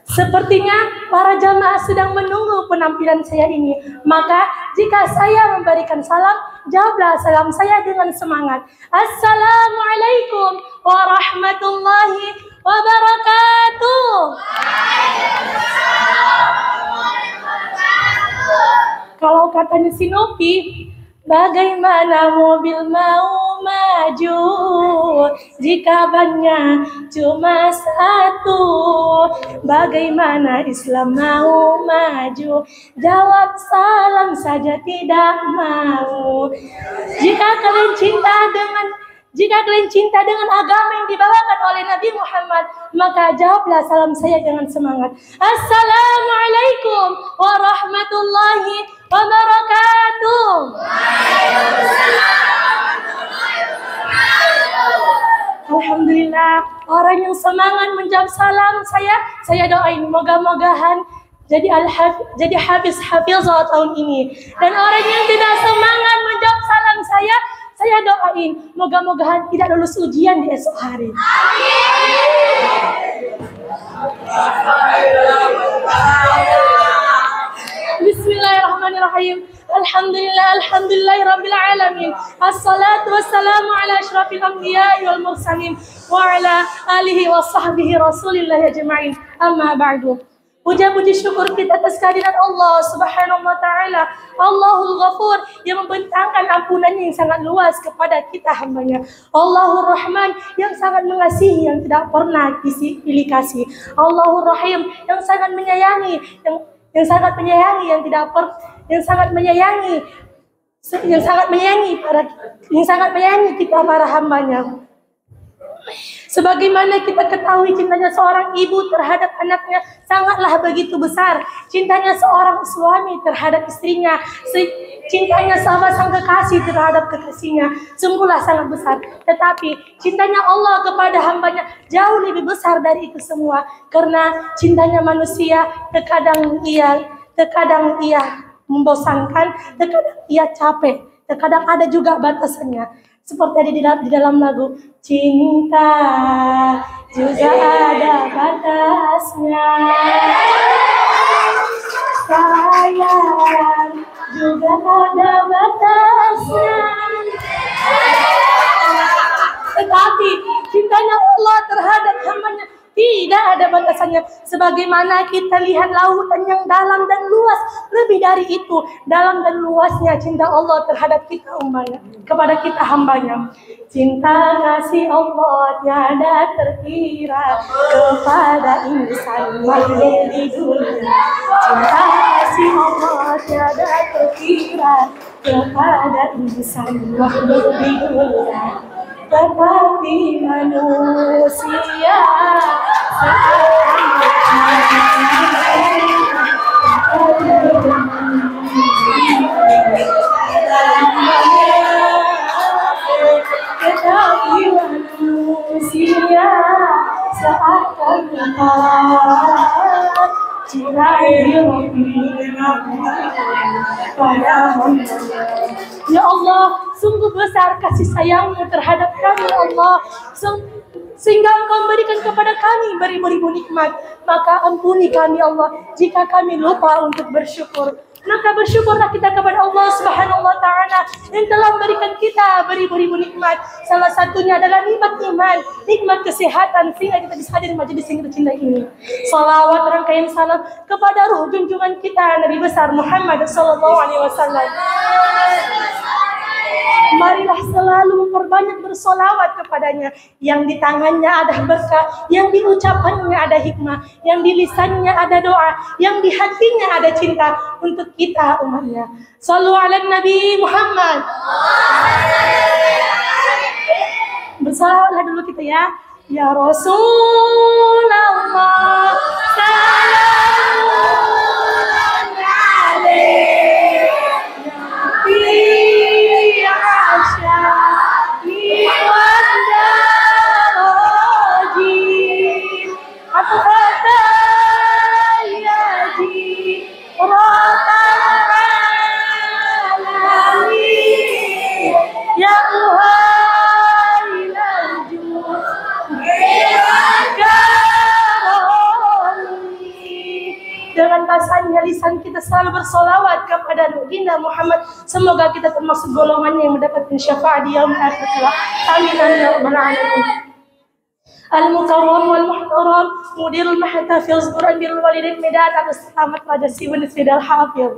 Sepertinya para jamaah sedang menunggu penampilan saya ini. Maka jika saya memberikan salam, jawablah salam saya dengan semangat. Assalamualaikum warahmatullahi wabarakatuh. Kalau katanya si Nopi, bagaimana mobil mau maju jika bannya cuma satu? Bagaimana Islam mau maju? Jawab salam saja tidak mau. Jika kalian cinta dengan agama yang dibawakan oleh Nabi Muhammad, maka jawablah salam saya dengan semangat. Assalamualaikum warahmatullahi wabarakatuh. Alhamdulillah, orang yang semangat menjawab salam saya doain moga-mogahan jadi hafizah tahun ini. Dan orang yang tidak semangat menjawab salam saya doain moga-mogahan tidak lulus ujian di esok hari. Bismillahirrahmanirrahim. Alhamdulillahirabbil alamin. Assalatu wassalamu ala asyrafil anbiya'i wal mursalin wa ala alihi wa sahbihi rasulillah ajma'in. Amma ba'du. Puja-puji syukur kita atas kehadiran Allah Subhanahu wa taala, Allahul Ghafur, yang membentangkan ampunannya yang sangat luas kepada kita hambanya. Allahur Rahman, yang sangat mengasihi, yang tidak pernah pilih kasih. Allahur Rahim, yang sangat menyayangi, yang sangat menyayangi kita para hambanya. Sebagaimana kita ketahui, cintanya seorang ibu terhadap anaknya sangatlah begitu besar. Cintanya seorang suami terhadap istrinya, cintanya sama sang kekasih terhadap kekasihnya, sungguhlah sangat besar. Tetapi cintanya Allah kepada hambanya jauh lebih besar dari itu semua. Karena cintanya manusia terkadang ia membosankan, terkadang ia capek, terkadang ada juga batasannya. Seperti ada di dalam lagu, cinta juga ada batasnya, sayang juga ada batasnya. Tetapi cintanya Allah terhadap hambanya tidak ada batasannya. Sebagaimana kita lihat lautan yang dalam dan luas, lebih dari itu dalam dan luasnya cinta Allah terhadap kita hambanya, kepada kita hambanya. Cinta kasih Allah tiada terkira kepada insan makhluk di dunia. Cinta kasih Allah tiada terkira kepada insan makhluk di dunia. Tetapi manusia seakan Ya Allah, sungguh besar kasih sayang-Mu terhadap kami, ya Allah. Sehingga Engkau memberikan kepada kami beribu-ribu nikmat. Maka ampuni kami, Allah, jika kami lupa untuk bersyukur. Maka bersyukurlah kita kepada Allah Subhanahu wa taala yang telah memberikan kita beribu-ribu nikmat. Salah satunya adalah nikmat iman, nikmat kesehatan, sehingga kita bisa hadir di majelis yang kita cintai ini. Salawat rangkaian salam kepada ruh junjungan kita Nabi besar Muhammad sallallahu alaihi wasallam. Marilah selalu memperbanyak bersolawat kepadanya. Yang di tangannya ada berkah, yang di ucapannya ada hikmah, yang di lisannya ada doa, yang di hatinya ada cinta untuk kita umatnya. Shallu ala Nabi Muhammad. Bersolawatlah dulu kita ya. Ya Rasulullah, salamun alaihi. Ya bahwasanya lisan kita selalu bersolawat kepada Nabi Muhammad. Semoga kita termasuk golongannya yang mendapatkan syafaat di yaumil akhir kelak. Amin amin ya rabbal alamin. Al-Mukarram wal-Muhtaram Mudirul Mahtafiz Quran Birul Walidain Medan Abu Selamat Raja Siwan Sidal Hafiz.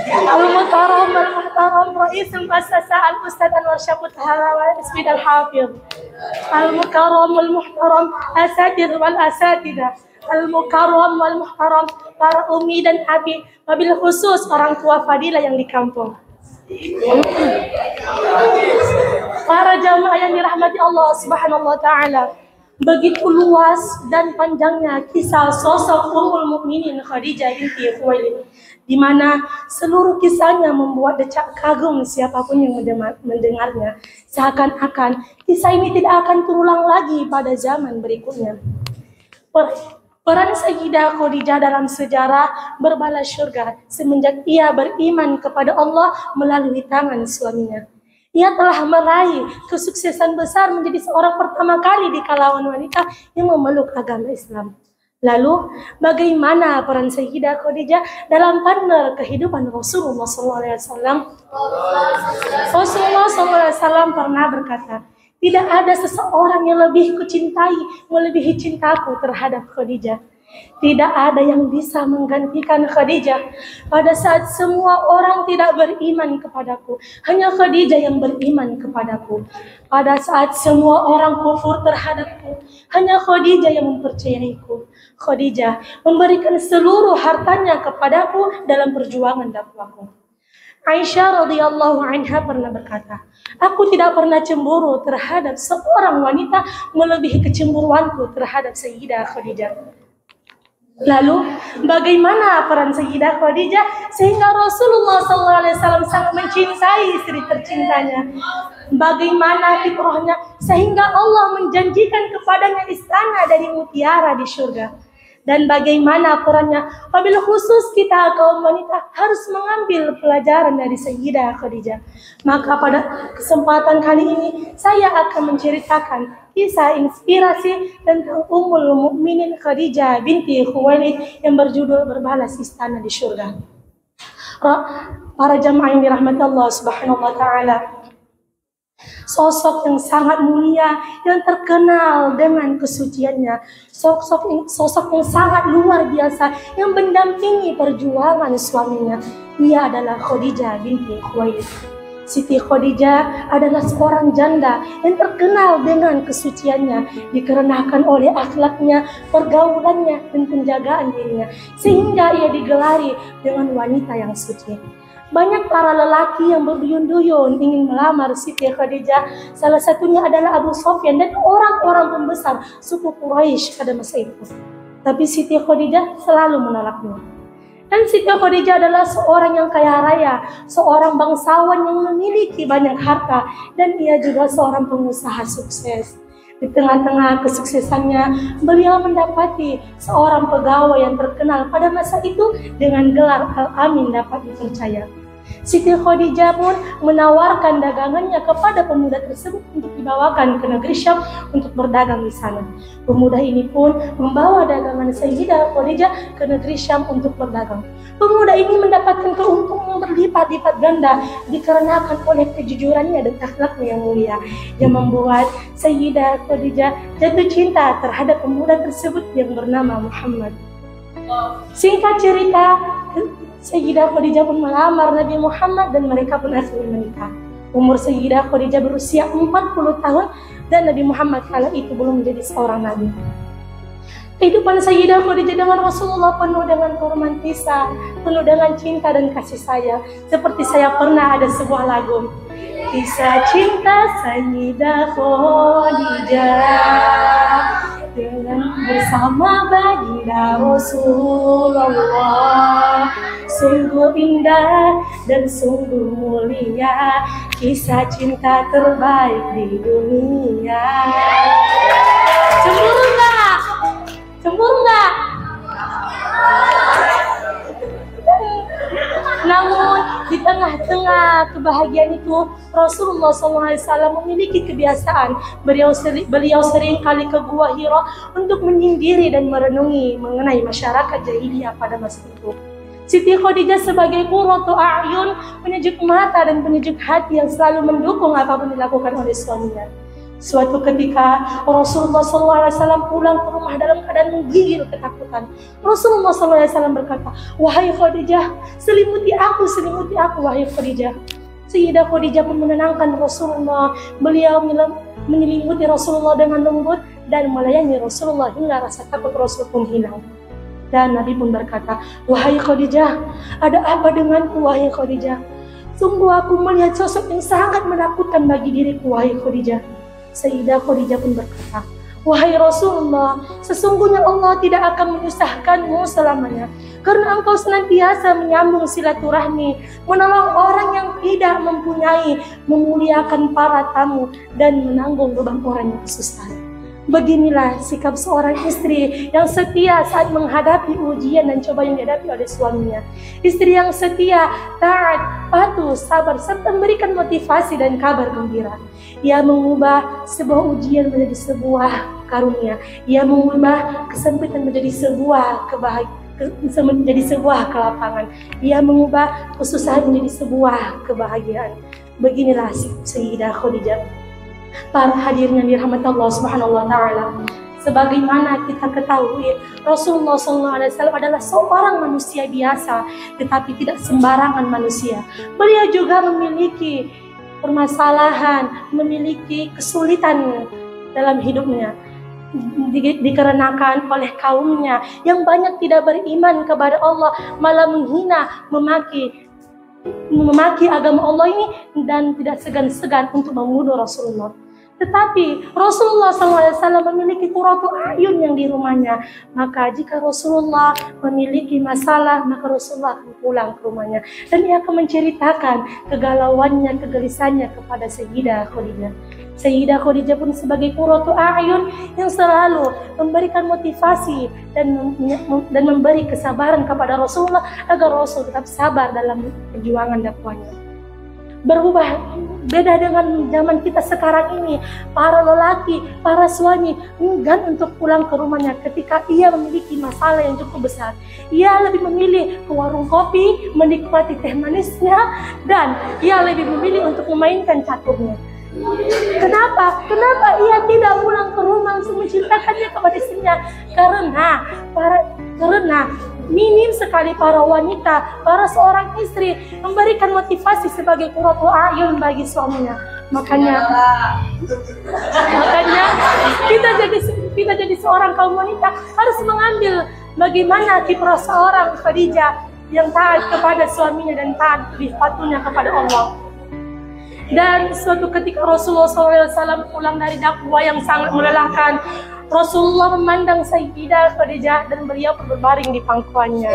Al-Mukarram wal-Muhtaram Rais Al-Muassasa Al-Ustadz Anwar Syabut Halawat Sidal Hafiz. Al-Mukarram wal-Muhtaram Asatir wal-Asatidah. Al-Mukarram wal-Muhtaram para umi dan abi, wabil khusus orang tua fadilah yang di kampung. Para jamaah yang dirahmati Allah Subhanahu wa taala, begitu luas dan panjangnya kisah sosok Ummul Mukminin Khadijah binti Khuwailid, di mana seluruh kisahnya membuat decak kagum siapapun yang mendengarnya. Seakan-akan kisah ini tidak akan terulang lagi pada zaman berikutnya. Peran Sayyidah Khadijah dalam sejarah berbalas syurga semenjak ia beriman kepada Allah melalui tangan suaminya. Ia telah meraih kesuksesan besar menjadi seorang pertama kali di kalangan wanita yang memeluk agama Islam. Lalu, bagaimana peran Sayyidah Khadijah dalam partner kehidupan Rasulullah SAW? Rasulullah SAW pernah berkata, tidak ada seseorang yang lebih kucintai melebihi cintaku terhadap Khadijah. Tidak ada yang bisa menggantikan Khadijah. Pada saat semua orang tidak beriman kepadaku, hanya Khadijah yang beriman kepadaku. Pada saat semua orang kufur terhadapku, hanya Khadijah yang mempercayaiku. Khadijah memberikan seluruh hartanya kepadaku dalam perjuangan dakwahku. Aisyah radhiyallahu anha pernah berkata, aku tidak pernah cemburu terhadap seorang wanita melebihi kecemburuanku terhadap Sayyidah Khadijah. Lalu, bagaimana peran Sayyidah Khadijah sehingga Rasulullah SAW sangat mencintai istri tercintanya? Bagaimana fitrahnya sehingga Allah menjanjikan kepadanya istana dari mutiara di surga? Dan bagaimana perannya apabila khusus kita kaum wanita harus mengambil pelajaran dari Sayyidah Khadijah. Maka pada kesempatan kali ini saya akan menceritakan kisah inspirasi tentang Ummul Mukminin Khadijah binti Khuwailid yang berjudul Berbalas Istana di Surga. Para jamaah yang dirahmati Allah Subhanahu wa taala, sosok yang sangat mulia yang terkenal dengan kesuciannya, sosok yang sangat luar biasa yang mendampingi perjuangan suaminya. Ia adalah Khadijah binti Khuwailid. Siti Khadijah adalah seorang janda yang terkenal dengan kesuciannya dikarenakan oleh akhlaknya, pergaulannya, dan penjagaan dirinya, sehingga ia digelari dengan wanita yang suci. Banyak para lelaki yang berduyun-duyun ingin melamar Siti Khadijah. Salah satunya adalah Abu Sufyan dan orang-orang pembesar suku Quraisy pada masa itu. Tapi Siti Khadijah selalu menolaknya. Dan Siti Khadijah adalah seorang yang kaya raya, seorang bangsawan yang memiliki banyak harta, dan ia juga seorang pengusaha sukses. Di tengah-tengah kesuksesannya, beliau mendapati seorang pegawai yang terkenal pada masa itu dengan gelar Al-Amin dapat dipercaya. Siti Khadijah pun menawarkan dagangannya kepada pemuda tersebut untuk dibawakan ke negeri Syam untuk berdagang di sana. Pemuda ini pun membawa dagangan Sayyidah Khadijah ke negeri Syam untuk berdagang. Pemuda ini mendapatkan keuntungan berlipat-lipat ganda dikarenakan oleh kejujurannya dan akhlaknya yang mulia, yang membuat Sayyidah Khadijah jatuh cinta terhadap pemuda tersebut yang bernama Muhammad. Singkat cerita, Sayyidah Khadijah pun melamar Nabi Muhammad dan mereka pun akhirnya menikah. Umur Sayyidah Khadijah berusia 40 tahun dan Nabi Muhammad kala itu belum menjadi seorang nabi. Kehidupan Sayyidah Khadijah dengan Rasulullah penuh dengan keromantisan, penuh dengan cinta dan kasih sayang. Seperti saya pernah ada sebuah lagu, kisah cinta Sayyidah Khadijah dengan bersama baginda Rasulullah. Sungguh indah dan sungguh mulia, kisah cinta terbaik di dunia. Cemburu nggak? Cemburu nggak? Namun di tengah-tengah tengah kebahagiaan itu, Rasulullah SAW memiliki kebiasaan. Beliau sering kali ke Gua Hira untuk menyendiri dan merenungi mengenai masyarakat jahiliyah pada masa itu. Siti Khadijah sebagai qurratu a'yun, penyejuk mata dan penyejuk hati yang selalu mendukung apapun dilakukan oleh suaminya. Suatu ketika Rasulullah SAW pulang ke rumah dalam keadaan menggigil ketakutan. Rasulullah SAW berkata, "Wahai Khadijah, selimuti aku, wahai Khadijah." Sayyidah Khadijah pun menenangkan Rasulullah. Beliau menyelimuti Rasulullah dengan lembut dan melayani Rasulullah hingga rasa takut Rasul pun hilang. Dan Nabi pun berkata, "Wahai Khadijah, ada apa denganku, wahai Khadijah? Sungguh aku melihat sosok yang sangat menakutkan bagi diriku, wahai Khadijah." Sayyidah Khadijah pun berkata, "Wahai Rasulullah, sesungguhnya Allah tidak akan menyusahkanmu selamanya, karena engkau senantiasa menyambung silaturahmi, menolong orang yang tidak mempunyai, memuliakan para tamu, dan menanggung beban orang yang kesusahan." Beginilah sikap seorang istri yang setia saat menghadapi ujian dan cobaan yang dihadapi oleh suaminya. Istri yang setia, taat, patuh, sabar, serta memberikan motivasi dan kabar gembira. Ia mengubah sebuah ujian menjadi sebuah karunia. Ia mengubah kesempitan menjadi sebuah menjadi sebuah kelapangan. Ia mengubah kesusahan menjadi sebuah kebahagiaan. Beginilah Sayyidah Khadijah. Para hadirin yang dirahmati Allah Subhanahu wa taala, sebagaimana kita ketahui, Rasulullah SAW adalah seorang manusia biasa, tetapi tidak sembarangan manusia. Beliau juga memiliki permasalahan, memiliki kesulitan dalam hidupnya, dikarenakan oleh kaumnya yang banyak tidak beriman kepada Allah, malah menghina, memaki agama Allah ini, dan tidak segan-segan untuk membunuh Rasulullah. Tetapi Rasulullah SAW memiliki qurratu a'yun yang di rumahnya. Maka jika Rasulullah memiliki masalah, maka Rasulullah akan pulang ke rumahnya dan ia akan menceritakan kegalauannya, kegelisahannya kepada Sayyidah Khadijah. Sayyidah Khadijah pun sebagai qurratu a'yun yang selalu memberikan motivasi dan memberi kesabaran kepada Rasulullah agar Rasul tetap sabar dalam perjuangan dakwahnya. Berubah beda dengan zaman kita sekarang ini, para lelaki, para suami enggan untuk pulang ke rumahnya ketika ia memiliki masalah yang cukup besar. Ia lebih memilih ke warung kopi, menikmati teh manisnya, dan ia lebih memilih untuk memainkan caturnya. Kenapa? Kenapa ia tidak pulang ke rumah untuk menceritakannya kepada istrinya? Karena minim sekali para wanita, para seorang istri memberikan motivasi sebagai qurratu a'yun bagi suaminya. Makanya kita jadi seorang kaum wanita harus mengambil bagaimana kiprah seorang Khadijah yang taat kepada suaminya dan taat patuhnya kepada Allah. Dan suatu ketika Rasulullah SAW pulang dari dakwah yang sangat melelahkan, Rasulullah memandang Sayyidah Khadijah dan beliau berbaring di pangkuannya.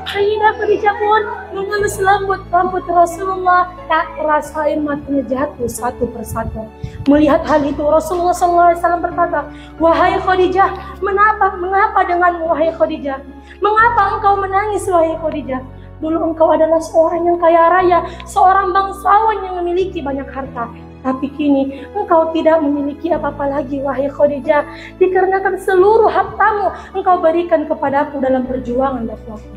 Sayyidah Khadijah pun mengelus rambut Rasulullah, tak terasa air matanya jatuh satu persatu. Melihat hal itu, Rasulullah SAW berkata, "Wahai Khadijah, mengapa denganmu, wahai Khadijah? Mengapa engkau menangis, wahai Khadijah? Dulu engkau adalah seorang yang kaya raya, seorang bangsawan yang memiliki banyak harta. Tapi kini engkau tidak memiliki apa-apa lagi, wahai Khadijah, dikarenakan seluruh hartamu engkau berikan kepadaku dalam perjuangan dakwahku."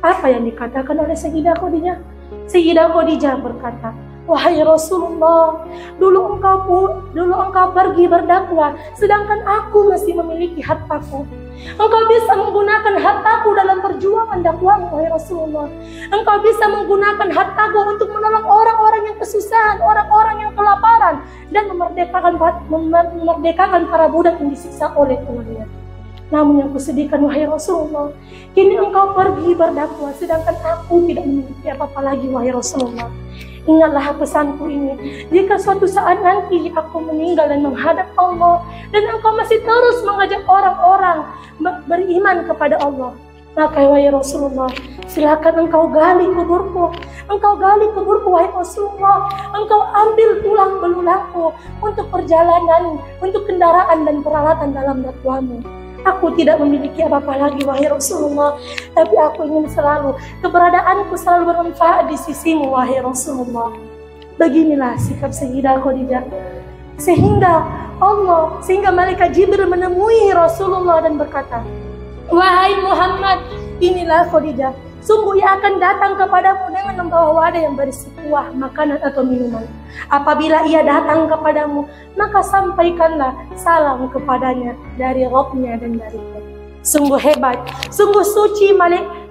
Apa yang dikatakan oleh Sayyidah Khadijah? Sayyidah Khadijah berkata, "Wahai Rasulullah, dulu engkau pergi berdakwah, sedangkan aku masih memiliki hartaku. Engkau bisa menggunakan hartaku dalam perjuangan dakwahmu, wahai Rasulullah. Engkau bisa menggunakan hartaku untuk menolong orang-orang yang kesusahan, orang-orang yang kelaparan, dan memerdekakan para budak yang disiksa oleh tuannya. Namun yang kusedihkan, wahai Rasulullah, kini engkau pergi berdakwah, sedangkan aku tidak memiliki apa-apa lagi, wahai Rasulullah. Ingatlah pesanku ini, jika suatu saat nanti aku meninggal dan menghadap Allah, dan engkau masih terus mengajak orang-orang beriman kepada Allah, maka wahai Rasulullah, silakan engkau gali kuburku. Engkau gali kuburku, wahai Rasulullah. Engkau ambil tulang belulangku untuk perjalanan, untuk kendaraan dan peralatan dalam dakwahmu. Aku tidak memiliki apa-apa lagi wahai Rasulullah, tapi aku ingin selalu keberadaanku selalu bermanfaat di sisimu wahai Rasulullah. Beginilah sikap Sayyidah Khadijah. Sehingga malaikat Jibril menemui Rasulullah dan berkata, "Wahai Muhammad, inilah Khadijah. Sungguh ia akan datang kepadamu dengan membawa wadah yang berisi kuah, makanan atau minuman. Apabila ia datang kepadamu, maka sampaikanlah salam kepadanya dari Rabbnya dan dariku." Sungguh hebat, sungguh suci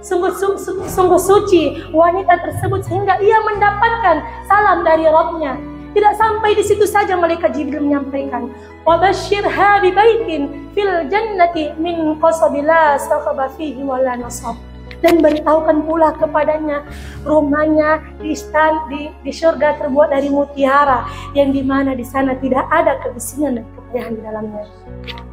sungguh suci wanita tersebut sehingga ia mendapatkan salam dari Rabbnya. Tidak sampai di situ saja malaikat Jibril menyampaikan, "Wa basyirha bi baitin fil jannati min qasabin la sakhaba fihi wa la nasab." Dan beritahukan pula kepadanya rumahnya di surga terbuat dari mutiara, yang dimana di sana tidak ada kebisingan dan kepayahan di dalamnya.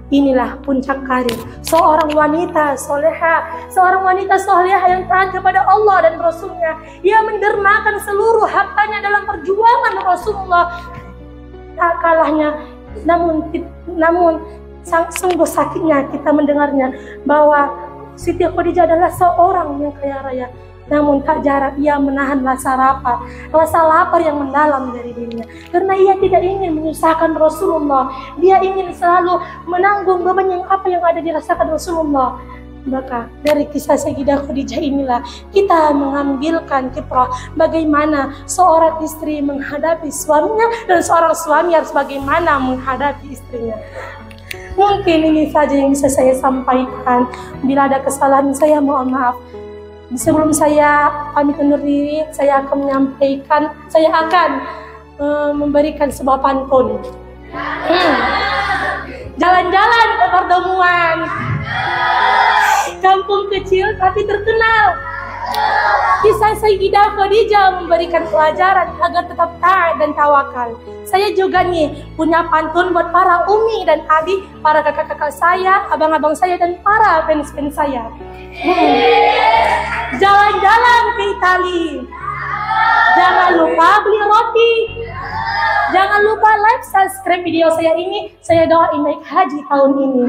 Inilah puncak karir seorang wanita soleha, seorang wanita soleha yang taat kepada Allah dan Rasulnya. Ia mendermakan seluruh hartanya dalam perjuangan Rasulullah. Tak kalahnya, namun sungguh sakitnya kita mendengarnya bahwa Siti Khadijah adalah seorang yang kaya raya, namun tak jarang ia menahan rasa lapar yang mendalam dari dirinya, karena ia tidak ingin menyusahkan Rasulullah. Dia ingin selalu menanggung beban yang ada dirasakan Rasulullah. Maka dari kisah Sayyidah Khadijah inilah kita mengambilkan kiprah bagaimana seorang istri menghadapi suaminya dan seorang suami harus bagaimana menghadapi istrinya. Mungkin ini saja yang bisa saya sampaikan. Bila ada kesalahan saya mohon maaf. Sebelum saya pamit undur diri, saya akan memberikan sebuah pantun. Jalan-jalan ke pertemuan, kampung kecil tapi terkenal. Kisah Sayyidah Khadijah memberikan pelajaran agar tetap taat dan tawakal. Saya juga nih punya pantun buat para umi dan abi, para kakak-kakak saya, abang-abang saya, dan para fans-fans saya. Jalan-jalan ke Itali, jangan lupa beli roti. Jangan lupa like, subscribe video saya ini. Saya doain naik haji tahun ini.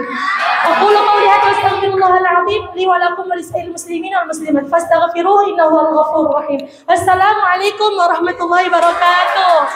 Aku qouli hadza astaghfirullahal azim li wa lakum wa lisa'il muslimin wal muslimat fastaghfiruhu innahu huwal ghafurur rahim. Wassalamualaikum warahmatullahi wabarakatuh.